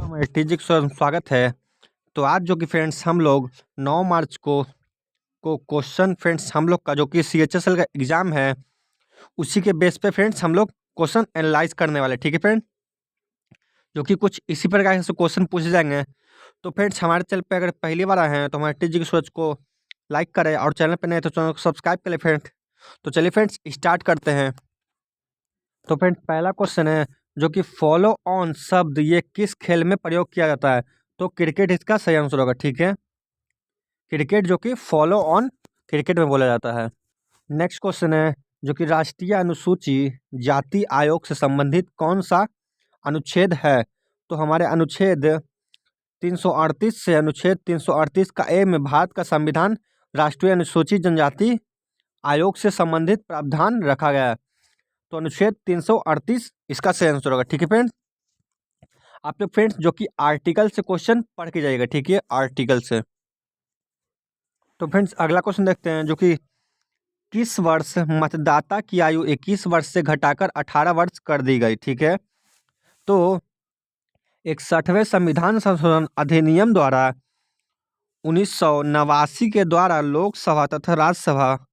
हमारे TG sir स्वागत है। तो आज जो कि फ्रेंड्स हम लोग 9 मार्च को क्वेश्चन फ्रेंड्स हम लोग का जो कि सीएचएसएल का एग्जाम है उसी के बेस पे फ्रेंड्स हम लोग क्वेश्चन एनालाइज करने वाले, ठीक है फ्रेंड। जो कि कुछ इसी प्रकार से क्वेश्चन पूछे जाएंगे। तो फ्रेंड्स हमारे चैनल पे अगर पहली बार आए हैं तो हमारे टीजी की सोच को लाइक करें और चैनल पे नए तो चैनल को सब्सक्राइब करें फ्रेंड। तो चलिए फ्रेंड्स स्टार्ट करते हैं। तो फ्रेंड्स पहला क्वेश्चन है जो कि फॉलो ऑन शब्द ये किस खेल में प्रयोग किया जाता है। तो क्रिकेट इसका सही आंसर होगा, ठीक है। क्रिकेट जो कि फॉलो ऑन क्रिकेट में बोला जाता है। नेक्स्ट क्वेश्चन है जो कि राष्ट्रीय अनुसूची जाति आयोग से संबंधित कौन सा अनुच्छेद है। तो हमारे अनुच्छेद 338 से अनुच्छेद 338 का ए में भारत का संविधान राष्ट्रीय अनुसूचित जनजाति आयोग से संबंधित प्रावधान रखा गया है। तो अनुच्छेद 338 इसका सही आंसर होगा, ठीक है फ्रेंड्स। आप लोग फ्रेंड्स जो कि आर्टिकल से क्वेश्चन पढ़ के जाइएगा, ठीक है, आर्टिकल से। तो फ्रेंड्स अगला क्वेश्चन देखते हैं जो कि किस वर्ष मतदाता की आयु 21 वर्ष से घटाकर 18 वर्ष कर दी गई, ठीक है। तो 61वें संविधान संशोधन अधिनियम द्वारा 1989 के द्वारा लोकसभा तथा राज्यसभा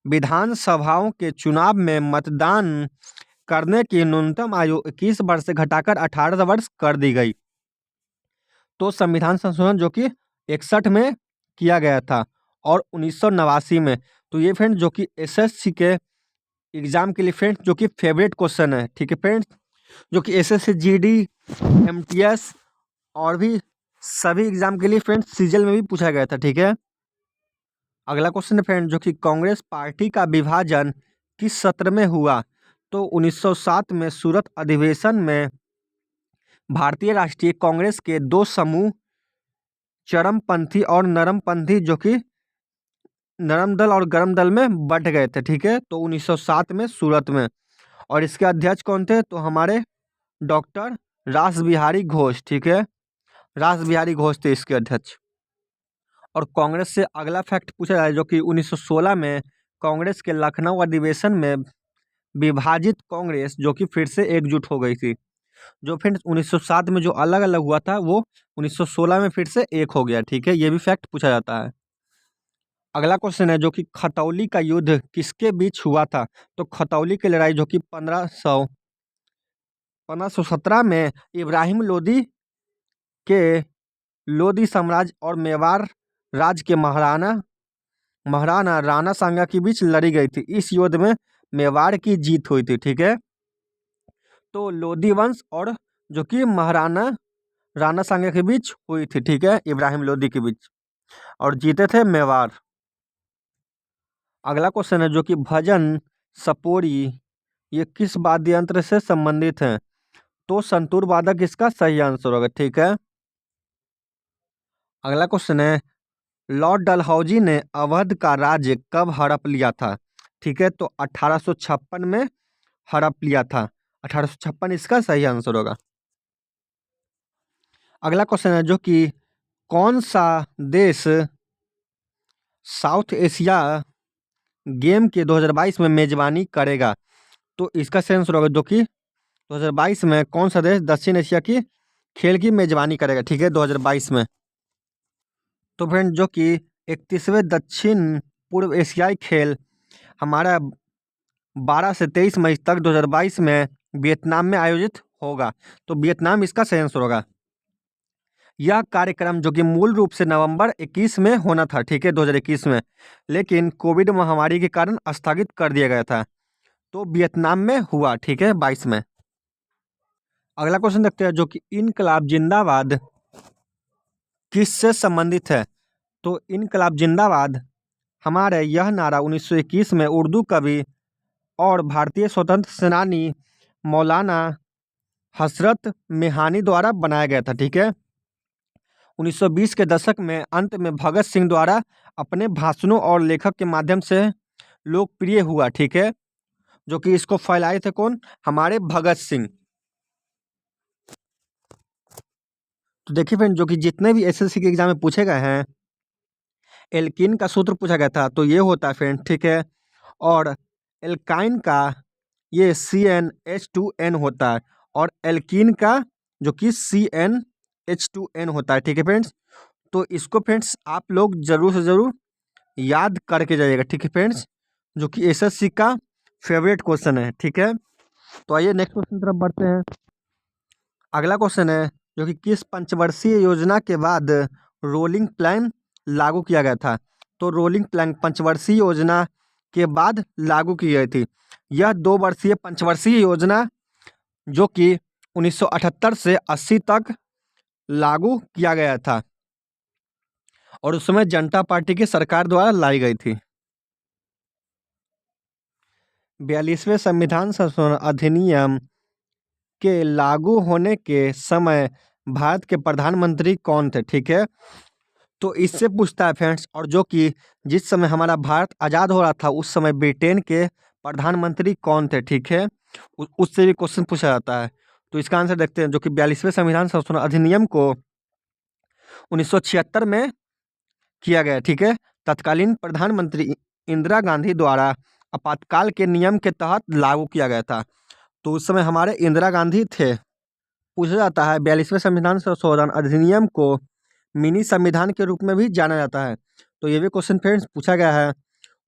विधानसभाओं के चुनाव में मतदान करने की न्यूनतम आयु 21 वर्ष से घटाकर 18 वर्ष कर दी गई। तो संविधान संशोधन जो कि 61 में किया गया था और 1989 में। तो ये फ्रेंड्स जो कि एसएससी के एग्जाम के लिए फ्रेंड्स जो कि फेवरेट क्वेश्चन है, ठीक है फ्रेंड्स। जो कि एसएससी जीडी एमटीएस और भी सभी एग्जाम के लिए फ्रेंड्स सीजीएल में भी पूछा गया था, ठीक है। अगला क्वेश्चन है फ्रेंड जो कि कांग्रेस पार्टी का विभाजन किस सत्र में हुआ। तो 1907 में सूरत अधिवेशन में भारतीय राष्ट्रीय कांग्रेस के दो समूह चरमपंथी और नरमपंथी जो कि नरम दल और गरम दल में बंट गए थे, ठीक है। तो 1907 में सूरत में। और इसके अध्यक्ष कौन थे। तो हमारे डॉक्टर रास बिहारी घोष, ठीक है, रास बिहारी घोष थे इसके अध्यक्ष। और कांग्रेस से अगला फैक्ट पूछा जाए जो कि 1916 में कांग्रेस के लखनऊ अधिवेशन में विभाजित कांग्रेस जो कि फिर से एकजुट हो गई थी। जो फ्रेंड्स 1907 में जो अलग अलग हुआ था वो 1916 में फिर से एक हो गया, ठीक है। ये भी फैक्ट पूछा जाता है। अगला क्वेश्चन है जो कि खतौली का युद्ध किसके बीच हुआ था। तो खतौली की लड़ाई जो कि 1517 में इब्राहिम लोदी के लोदी साम्राज्य और मेवाड़ राज्य के महाराणा राणा सांगा के बीच लड़ी गई थी। इस युद्ध में मेवाड़ की जीत हुई थी, ठीक है। तो लोदी वंश और जो कि महाराणा राणा सांगा के बीच हुई थी, ठीक है, इब्राहिम लोदी के बीच, और जीते थे मेवाड़। अगला क्वेश्चन है जो कि भजन सपोरी ये किस वाद्य यंत्र से संबंधित है। तो संतूर वादक इसका सही आंसर होगा, ठीक है। अगला क्वेश्चन है लॉर्ड डलहौजी ने अवध का राज्य कब हड़प लिया था। ठीक है, तो 1856 में हड़प लिया था। 1856 इसका सही आंसर होगा। अगला क्वेश्चन है जो कि कौन सा देश साउथ एशिया गेम के 2022 में मेजबानी करेगा। तो इसका सही आंसर होगा जो कि 2022 में कौन सा देश दक्षिण एशिया की खेल की मेजबानी करेगा, ठीक है, 2022 में। तो फ्रेंड जो कि 31वें दक्षिण पूर्व एशियाई खेल हमारा 12 से 23 मई तक 2022 में वियतनाम में आयोजित होगा। तो वियतनाम इसका सही आंसर होगा। यह कार्यक्रम जो कि मूल रूप से नवंबर 21 में होना था, ठीक है, 2021 में, लेकिन कोविड महामारी के कारण स्थगित कर दिया गया था। तो वियतनाम में हुआ, ठीक है, 22 में। अगला क्वेश्चन देखते हैं जो कि इनकलाब जिंदाबाद किससे संबंधित है। तो इनकलाब जिंदाबाद हमारे यह नारा 1921 में उर्दू कवि और भारतीय स्वतंत्र सेनानी मौलाना हसरत मेहानी द्वारा बनाया गया था, ठीक है। 1920 के दशक में अंत में भगत सिंह द्वारा अपने भाषणों और लेखक के माध्यम से लोकप्रिय हुआ, ठीक है। जो कि इसको फैलाए थे कौन, हमारे भगत सिंह। तो देखिए फ्रेंड जो कि जितने भी एसएससी के एग्जाम में पूछे गए हैं एल्कीन का सूत्र पूछा गया था, तो ये होता है फ्रेंड, ठीक है। और एल्काइन का ये CnH2n होता है और एल्कीन का जो कि CnH H2N होता है, ठीक है फ्रेंड्स। तो इसको फ्रेंड्स आप लोग ज़रूर से ज़रूर याद करके जाइएगा, ठीक है फ्रेंड्स, जो कि एसएससी का फेवरेट क्वेश्चन है, ठीक है। तो आइए नेक्स्ट क्वेश्चन तरफ बढ़ते हैं। अगला क्वेश्चन है जो कि किस पंचवर्षीय योजना के बाद रोलिंग प्लान लागू किया गया था। तो रोलिंग प्लान पंचवर्षीय योजना के बाद लागू की गई थी। यह 2 वर्षीय पंचवर्षीय योजना जो कि 1978 से 80 तक लागू किया गया था और उस समय जनता पार्टी की सरकार द्वारा लाई गई थी। 42वें संविधान संशोधन अधिनियम के लागू होने के समय भारत के प्रधानमंत्री कौन थे, ठीक है। तो इससे पूछता है फ्रेंड्स, और जो कि जिस समय हमारा भारत आज़ाद हो रहा था उस समय ब्रिटेन के प्रधानमंत्री कौन थे, ठीक है। उससे भी क्वेश्चन पूछा जाता है। तो इसका आंसर देखते हैं, जो कि 42वें संविधान संशोधन अधिनियम को 1976 में किया गया, ठीक है। तत्कालीन प्रधानमंत्री इंदिरा गांधी द्वारा आपातकाल के नियम के तहत लागू किया गया था। तो उस समय हमारे इंदिरा गांधी थे। पूछा जाता है 42वें संविधान संशोधन अधिनियम को मिनी संविधान के रूप में भी जाना जाता है। तो ये भी क्वेश्चन फ्रेंड्स पूछा गया है।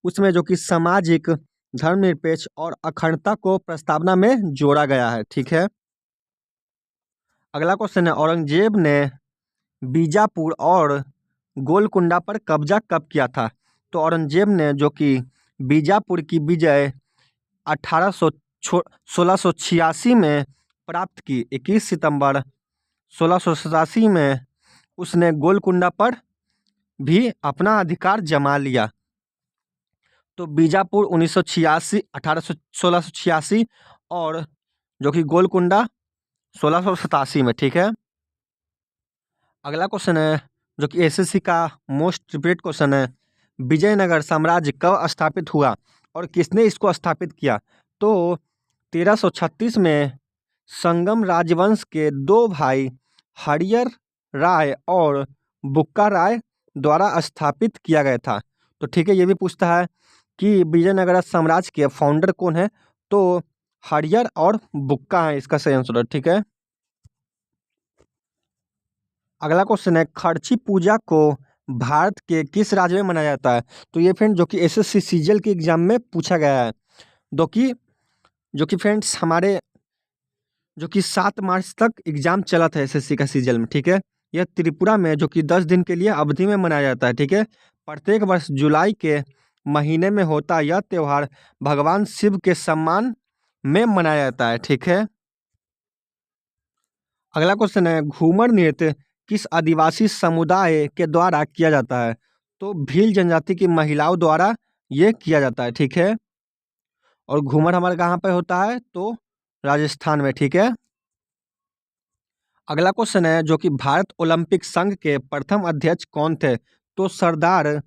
उसमें जो कि सामाजिक धर्मनिरपेक्ष और अखंडता को प्रस्तावना में जोड़ा गया है, ठीक है। अगला क्वेश्चन है, औरंगजेब ने बीजापुर और गोलकुंडा पर कब्जा कब किया था। तो औरंगजेब ने जो कि बीजापुर की विजय 1686 में प्राप्त की। 21 सितंबर 1687 में उसने गोलकुंडा पर भी अपना अधिकार जमा लिया। तो बीजापुर 1986 1686 और जो कि गोलकुंडा 1687 में, ठीक है। अगला क्वेश्चन है जो कि एसएससी का मोस्ट रिपीटेड क्वेश्चन है, विजयनगर साम्राज्य कब स्थापित हुआ और किसने इसको स्थापित किया। तो 1336 में संगम राजवंश के 2 भाई हरियर राय और बुक्का राय द्वारा स्थापित किया गया था। तो ठीक है, ये भी पूछता है कि विजयनगर साम्राज्य के फाउंडर कौन है। तो हरियर और बुक्का है इसका सही आंसर, ठीक है। अगला क्वेश्चन है, खर्ची पूजा को भारत के किस राज्य में मनाया जाता है। तो ये फ्रेंड जो कि एसएससी सीजीएल के एग्जाम में पूछा गया है। जो कि फ्रेंड्स हमारे जो कि 7 मार्च तक एग्जाम चला था एसएससी का सीजीएल में, ठीक है। यह त्रिपुरा में जो कि 10 दिन के लिए अवधि में मनाया जाता है, ठीक है। प्रत्येक वर्ष जुलाई के महीने में होता यह त्यौहार भगवान शिव के सम्मान में मनाया जाता है, ठीक है। अगला क्वेश्चन है, घूमर नृत्य किस आदिवासी समुदाय के द्वारा किया जाता है। तो भील जनजाति की महिलाओं द्वारा ये किया जाता है, ठीक है। और घूमर हमारे कहाँ पे होता है, तो राजस्थान में, ठीक है। अगला क्वेश्चन है जो कि भारत ओलंपिक संघ के प्रथम अध्यक्ष कौन थे। तो सरदार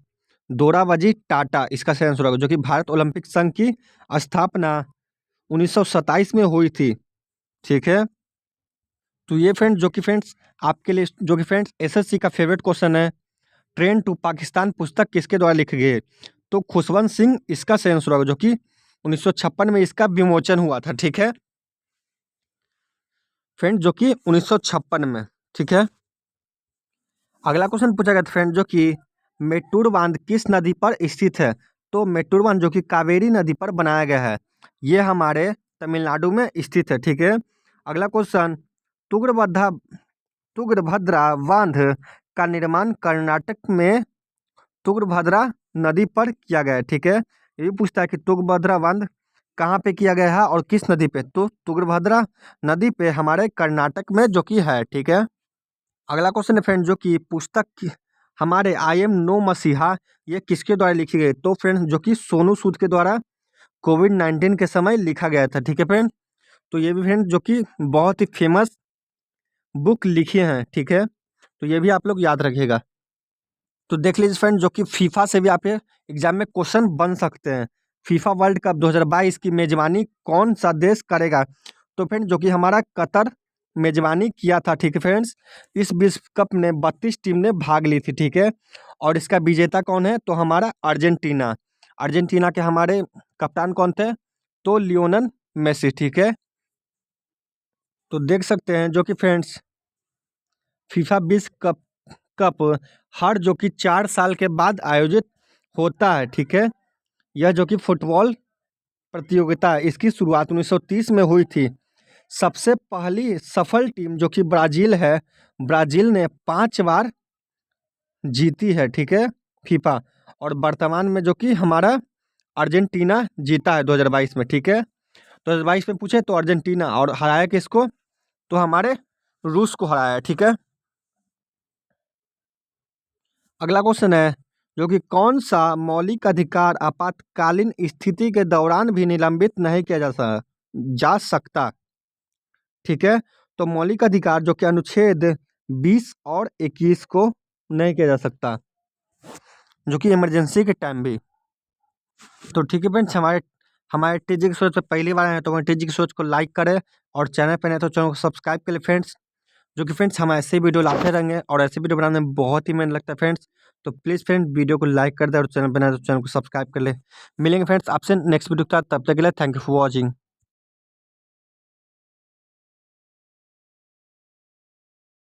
दोराबजी टाटा इसका सही आंसर होगा, जो कि भारत ओलंपिक संघ की स्थापना 1927 में हुई थी, ठीक है। तो ये फ्रेंड्स जो कि फ्रेंड्स आपके लिए जो कि फ्रेंड्स एसएससी का फेवरेट क्वेश्चन है, ट्रेन टू पाकिस्तान पुस्तक किसके द्वारा लिखी गई है। तो खुशवंत सिंह इसका सही आंसर होगा, जो कि 1956 में इसका विमोचन हुआ था, ठीक है फ्रेंड, जो कि 1956 में, ठीक है। अगला क्वेश्चन पूछा गया था फ्रेंड, जो कि मेट्टूर बांध किस नदी पर स्थित है। तो मेट्टूर बांध जो कि कावेरी नदी पर बनाया गया है, ये हमारे तमिलनाडु में स्थित है, ठीक है। अगला क्वेश्चन, तुंगभद्रा तुंगभद्रा बांध का निर्माण कर्नाटक में तुंगभद्रा नदी पर किया गया है, ठीक है। ये भी पूछता है कि तुंगभद्रा बांध कहाँ पे किया गया है और किस नदी पे। तो तुंगभद्रा नदी पे हमारे कर्नाटक में जो कि है, ठीक है। अगला क्वेश्चन है फ्रेंड, जो कि हमारे आई एम नो मसीहा ये किसके द्वारा लिखी गई। तो फ्रेंड जो कि सोनू सूद के द्वारा कोविड-19 के समय लिखा गया था, ठीक है फ्रेंड। तो ये भी फ्रेंड जो कि बहुत ही फेमस बुक लिखे हैं, ठीक है। तो ये भी आप लोग याद रखिएगा। तो देख लीजिए फ्रेंड, जो कि फीफा से भी आप एग्जाम में क्वेश्चन बन सकते हैं। फीफा वर्ल्ड कप 2022 की मेजबानी कौन सा देश करेगा। तो फ्रेंड जो कि हमारा कतर मेजबानी किया था, ठीक है फ्रेंड्स। इस विश्व कप में 32 टीम ने भाग ली थी, ठीक है। और इसका विजेता कौन है, तो हमारा अर्जेंटीना। अर्जेंटीना के हमारे कप्तान कौन थे, तो लियोनेल मेसी, ठीक है। तो देख सकते हैं जो कि फ्रेंड्स फीफा विश्व कप कप हर जो कि 4 साल के बाद आयोजित होता है, ठीक है। यह जो कि फुटबॉल प्रतियोगिता है, इसकी शुरुआत 1930 में हुई थी। सबसे पहली सफल टीम जो कि ब्राज़ील है, ब्राज़ील ने 5 बार जीती है, ठीक है, फीफा। और वर्तमान में जो कि हमारा अर्जेंटीना जीता है 2022 में, ठीक है। 2022 में पूछे तो अर्जेंटीना, और हराया किसको? तो हमारे रूस को हराया है, ठीक है। अगला क्वेश्चन है जो कि कौन सा मौलिक अधिकार आपातकालीन स्थिति के दौरान भी निलंबित नहीं किया जा सकता, ठीक है। तो मौलिक अधिकार जो कि अनुच्छेद 20 और 21 को नहीं किया जा सकता, जो कि इमरजेंसी के टाइम भी। तो ठीक है फ्रेंड्स, हमारे हमारे टीजी की सोच पे पहली बार आए तो हमारे टीजी की सोच को लाइक करें, और चैनल पर नए तो चैनल को सब्सक्राइब कर ले फ्रेंड्स। जो कि फ्रेंड्स हम ऐसे वीडियो लाते रहेंगे, और ऐसे वीडियो बनाने में बहुत ही मेहनत लगता है फ्रेंड्स। तो प्लीज़ फ्रेंड वीडियो को लाइक कर दे, और चैनल पर नए तो चैनल को सब्सक्राइब कर ले। मिलेंगे फ्रेंड्स आपसे नेक्स्ट वीडियो के साथ, तब तक के लिए थैंक यू फॉर वॉचिंग।